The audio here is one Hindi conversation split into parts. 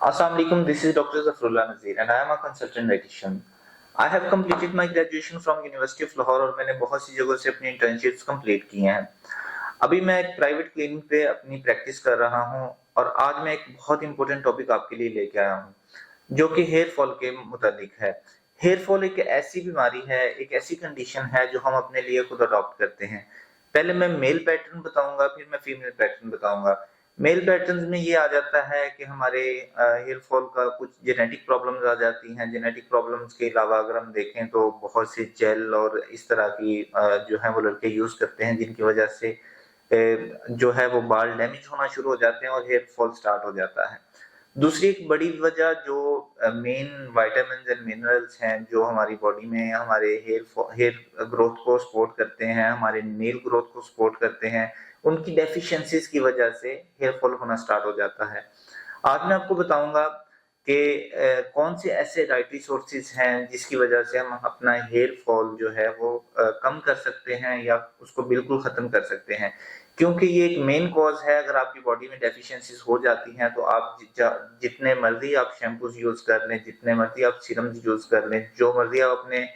Assalamu alaikum, this is Dr. Zafrullah Nazir and I am a consultant dietitian. I have completed my graduation from University of Lahore और मैंने बहुत सी जगहों से अपनी इंटर्नशिप्स कंप्लीट की हैं। अभी मैं एक प्राइवेट क्लिनिक पे अपनी प्रैक्टिस कर रहा हूँ और आज मैं एक बहुत इंपॉर्टेंट टॉपिक आपके लिए लेके आया हूँ, जो कि हेयर फॉल के मुतालिक है। हेयर फॉल एक ऐसी बीमारी है, एक ऐसी कंडीशन है जो हम अपने लिए खुद अडॉप्ट करते हैं। पहले मैं मेल पैटर्न बताऊंगा, फिर मैं फीमेल पैटर्न बताऊंगा। मेल पैटर्न्स में ये आ जाता है कि हमारे हेयर फॉल का कुछ जेनेटिक प्रॉब्लम्स आ जाती हैं। जेनेटिक प्रॉब्लम्स के अलावा अगर हम देखें तो बहुत से जेल और इस तरह की जो है वो लड़के यूज करते हैं, जिनकी वजह से जो है वो बाल डैमेज होना शुरू हो जाते हैं और हेयर फॉल स्टार्ट हो जाता है। दूसरी एक बड़ी वजह जो मेन विटामिन्स एंड मिनरल्स हैं जो हमारी बॉडी में हमारे हेयर ग्रोथ को सपोर्ट करते हैं, हमारे नेल ग्रोथ को सपोर्ट करते हैं, उनकी डेफिशिएंसीज की वजह से हेयर फॉल होना स्टार्ट हो जाता है। आज मैं आपको बताऊंगा कि कौन से ऐसे डाइटरी सोर्सेज हैं जिसकी वजह से हम अपना हेयर फॉल जो है वो कम कर सकते हैं या उसको बिल्कुल खत्म कर सकते हैं, क्योंकि ये एक मेन कॉज है। अगर आपकी बॉडी में डेफिशिएंसीज हो जाती हैं तो आप जितने मर्जी आप शैम्पूज यूज कर लें, जितने मर्जी आप सीरम्स यूज कर लें, जो मर्जी आप अपने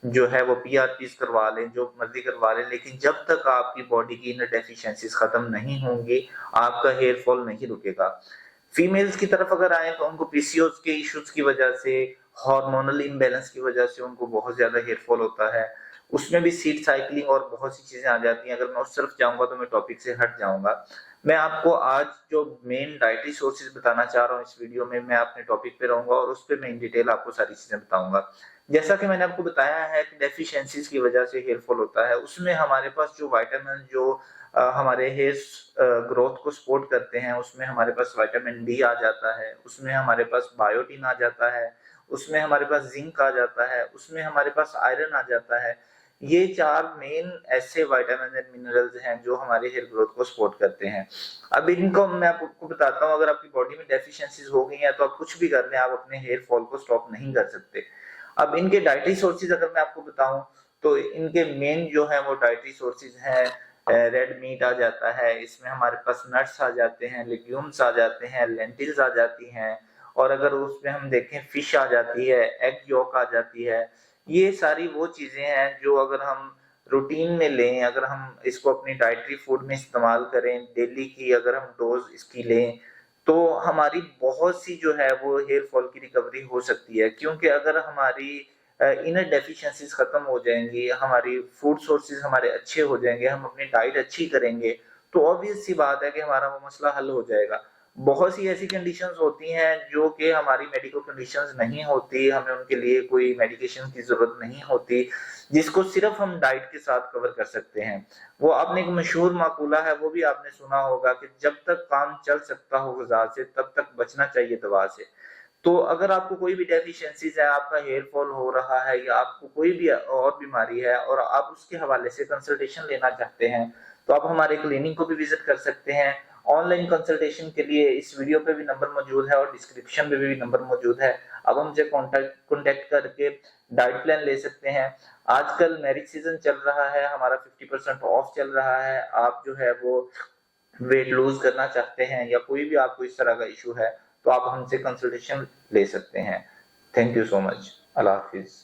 जो है वो पीआरपीज करवा लें, जो मर्जी करवा लें, लेकिन जब तक आपकी बॉडी की इनर डेफिशिएंसीज खत्म नहीं होंगी आपका हेयर फॉल नहीं रुकेगा। फीमेल्स की तरफ अगर आए तो उनको पीसीओएस के इश्यूज की वजह से, हार्मोनल इम्बैलेंस की वजह से उनको बहुत ज्यादा हेयर फॉल होता है। उसमें भी सीड साइकिलिंग और बहुत सी चीजें आ जाती हैं। अगर मैं उस तरफ जाऊंगा तो मैं टॉपिक से हट जाऊंगा। मैं आपको आज जो मेन डाइटरी सोर्सेज बताना चाह रहा हूँ इस वीडियो में, मैं अपने टॉपिक पे रहूंगा और उस पे मैं इन डिटेल आपको सारी चीजें बताऊंगा। जैसा कि मैंने आपको बताया है कि डेफिशिएंसीज की वजह से हेयर फॉल होता है, उसमें हमारे पास जो विटामिन जो हमारे हेयर ग्रोथ को सपोर्ट करते हैं, उसमें हमारे पास विटामिन डी आ जाता है, उसमें हमारे पास बायोटिन आ जाता है, उसमें हमारे पास जिंक आ जाता है, उसमें हमारे पास आयरन आ जाता है। ये चार मेन ऐसे विटामिन एंड मिनरल्स हैं जो हमारे हेयर ग्रोथ को सपोर्ट करते हैं। अब इनको मैं आपको बताता हूँ, अगर आपकी बॉडी में डेफिशिएंसीज हो गई हैं तो आप कुछ भी कर लें, आप अपने हेयर फॉल को स्टॉप नहीं कर सकते। अब इनके डाइटरी सोर्सेज अगर मैं आपको बताऊं तो इनके मेन जो है वो डाइटरी सोर्सेज हैं। रेड मीट आ जाता है, इसमें हमारे पास नट्स आ जाते हैं, लेग्यूम्स आ जाते हैं, लेंटिल्स आ जाती हैं, और अगर उसमें हम देखें फिश आ जाती है, एग योक आ जाती है। ये सारी वो चीजें हैं जो अगर हम रूटीन में लें, अगर हम इसको अपनी डाइटरी फूड में इस्तेमाल करें, डेली की अगर हम डोज इसकी लें तो हमारी बहुत सी जो है वो हेयर फॉल की रिकवरी हो सकती है। क्योंकि अगर हमारी इनर डेफिशिएंसीज खत्म हो जाएंगी, हमारी फूड सोर्सेज हमारे अच्छे हो जाएंगे, हम अपनी डाइट अच्छी करेंगे, तो ऑब्वियस सी बात है कि हमारा वो मसला हल हो जाएगा। बहुत सी ऐसी कंडीशंस होती हैं जो कि हमारी मेडिकल कंडीशंस नहीं होती, हमें उनके लिए कोई मेडिकेशन की जरूरत नहीं होती, जिसको सिर्फ हम डाइट के साथ कवर कर सकते हैं। वो आपने एक मशहूर माकूला है, वो भी आपने सुना होगा कि जब तक काम चल सकता हो ग़िज़ा से तब तक बचना चाहिए दवा से। तो अगर आपको कोई भी डेफिशिएंसीज है, आपका हेयर फॉल हो रहा है या आपको कोई भी और बीमारी है और आप उसके हवाले से कंसल्टेशन लेना चाहते हैं, तो आप हमारे क्लिनिक को भी विजिट कर सकते हैं। ऑनलाइन कंसल्टेशन के लिए इस वीडियो पे भी नंबर मौजूद है और डिस्क्रिप्शन में भी नंबर मौजूद है। आप हमसे कॉन्टेक्ट करके डाइट प्लान ले सकते हैं। आजकल मैरिज सीजन चल रहा है, हमारा 50% ऑफ चल रहा है। आप जो है वो वेट लूज करना चाहते हैं या कोई भी आपको इस तरह का इशू है तो आप हमसे कंसल्टेशन ले सकते हैं। Thank you so much. Allah Hafiz.